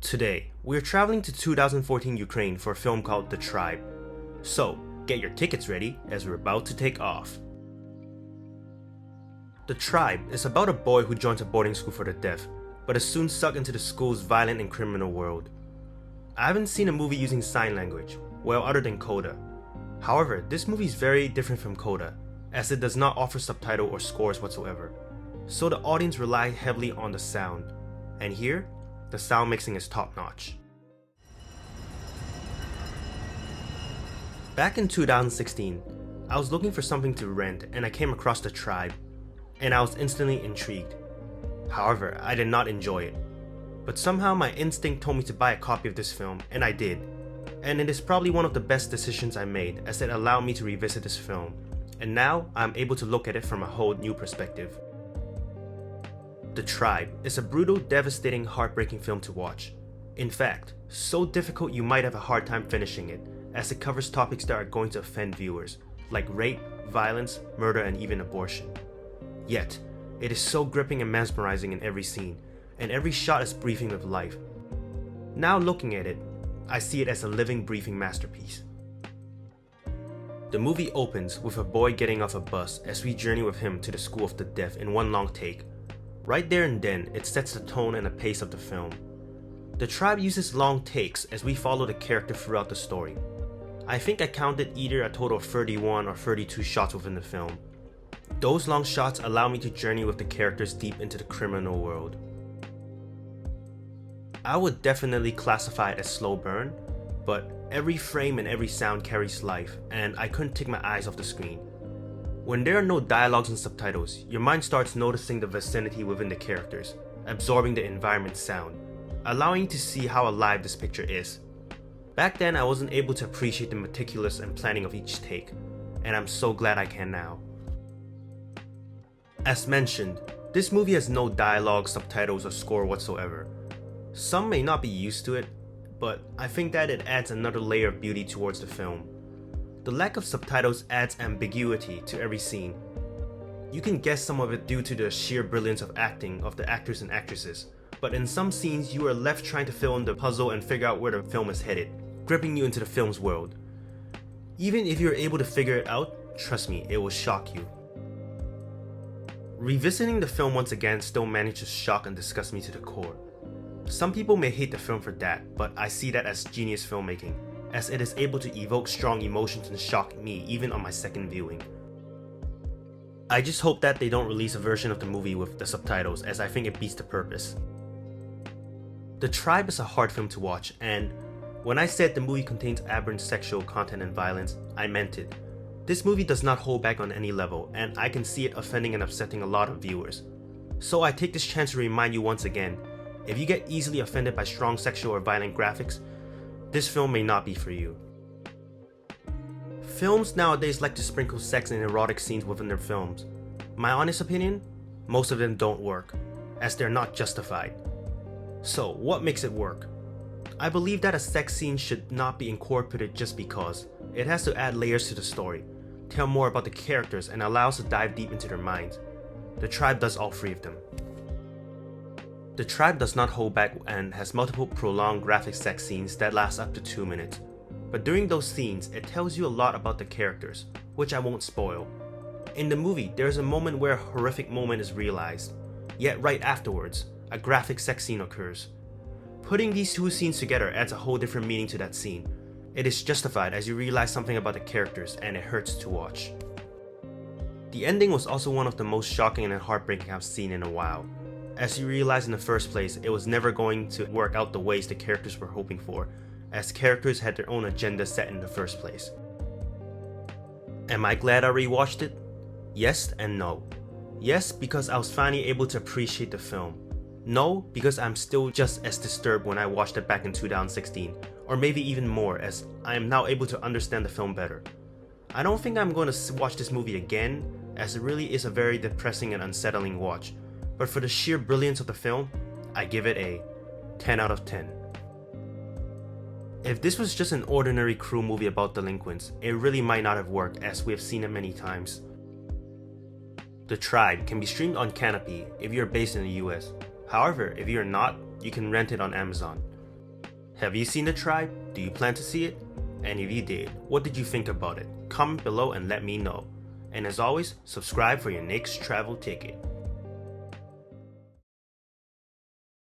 Today, we're traveling to 2014 Ukraine for a film called The Tribe. So, get your tickets ready as we're about to take off. The Tribe is about a boy who joins a boarding school for the deaf, but is soon sucked into the school's violent and criminal world. I haven't seen a movie using sign language, well other than Coda. However, this movie is very different from Coda, as it does not offer subtitle or scores whatsoever. So the audience relies heavily on the sound, and here, the sound mixing is top notch. Back in 2016, I was looking for something to rent and I came across The Tribe, and I was instantly intrigued. However, I did not enjoy it. But somehow my instinct told me to buy a copy of this film, and I did. And it is probably one of the best decisions I made, as it allowed me to revisit this film, and now I am able to look at it from a whole new perspective. The Tribe is a brutal, devastating, heartbreaking film to watch. In fact, so difficult you might have a hard time finishing it, as it covers topics that are going to offend viewers, like rape, violence, murder, and even abortion. Yet, it is so gripping and mesmerizing in every scene, and every shot is breathing with life. Now looking at it, I see it as a living, breathing masterpiece. The movie opens with a boy getting off a bus as we journey with him to the School of the Deaf in one long take. Right there and then, it sets the tone and the pace of the film. The Tribe uses long takes as we follow the character throughout the story. I think I counted either a total of 31 or 32 shots within the film. Those long shots allow me to journey with the characters deep into the criminal world. I would definitely classify it as slow burn, but every frame and every sound carries life, and I couldn't take my eyes off the screen. When there are no dialogues and subtitles, your mind starts noticing the vicinity within the characters, absorbing the environment's sound, allowing you to see how alive this picture is. Back then I wasn't able to appreciate the meticulous and planning of each take, and I'm so glad I can now. As mentioned, this movie has no dialogue, subtitles, or score whatsoever. Some may not be used to it, but I think that it adds another layer of beauty towards the film. The lack of subtitles adds ambiguity to every scene. You can guess some of it due to the sheer brilliance of acting of the actors and actresses, but in some scenes you are left trying to fill in the puzzle and figure out where the film is headed, gripping you into the film's world. Even if you're able to figure it out, trust me, it will shock you. Revisiting the film once again still managed to shock and disgust me to the core. Some people may hate the film for that, but I see that as genius filmmaking, as it is able to evoke strong emotions and shock me even on my second viewing. I just hope that they don't release a version of the movie with the subtitles, as I think it beats the purpose. The Tribe is a hard film to watch, and when I said the movie contains aberrant sexual content and violence, I meant it. This movie does not hold back on any level, and I can see it offending and upsetting a lot of viewers. So I take this chance to remind you once again, if you get easily offended by strong sexual or violent graphics, this film may not be for you. Films nowadays like to sprinkle sex and erotic scenes within their films. My honest opinion, most of them don't work, as they're not justified. So what makes it work? I believe that a sex scene should not be incorporated just because. It has to add layers to the story, tell more about the characters, and allow us to dive deep into their minds. The Tribe does all three of them. The Tribe does not hold back and has multiple prolonged graphic sex scenes that last up to 2 minutes. But during those scenes, it tells you a lot about the characters, which I won't spoil. In the movie, there is a moment where a horrific moment is realized, yet right afterwards, a graphic sex scene occurs. Putting these two scenes together adds a whole different meaning to that scene. It is justified as you realize something about the characters, and it hurts to watch. The ending was also one of the most shocking and heartbreaking I've seen in a while, as you realize in the first place it was never going to work out the ways the characters were hoping for, as characters had their own agenda set in the first place. Am I glad I rewatched it? Yes and no. Yes, because I was finally able to appreciate the film. No, because I'm still just as disturbed when I watched it back in 2016, or maybe even more, as I am now able to understand the film better. I don't think I'm going to watch this movie again, as it really is a very depressing and unsettling watch, but for the sheer brilliance of the film, I give it a 10 out of 10. If this was just an ordinary cruel movie about delinquents, it really might not have worked, as we have seen it many times. The Tribe can be streamed on Canopy if you're based in the US. However, if you're not, you can rent it on Amazon. Have you seen The Tribe? Do you plan to see it? And if you did, what did you think about it? Comment below and let me know. And as always, subscribe for your next travel ticket.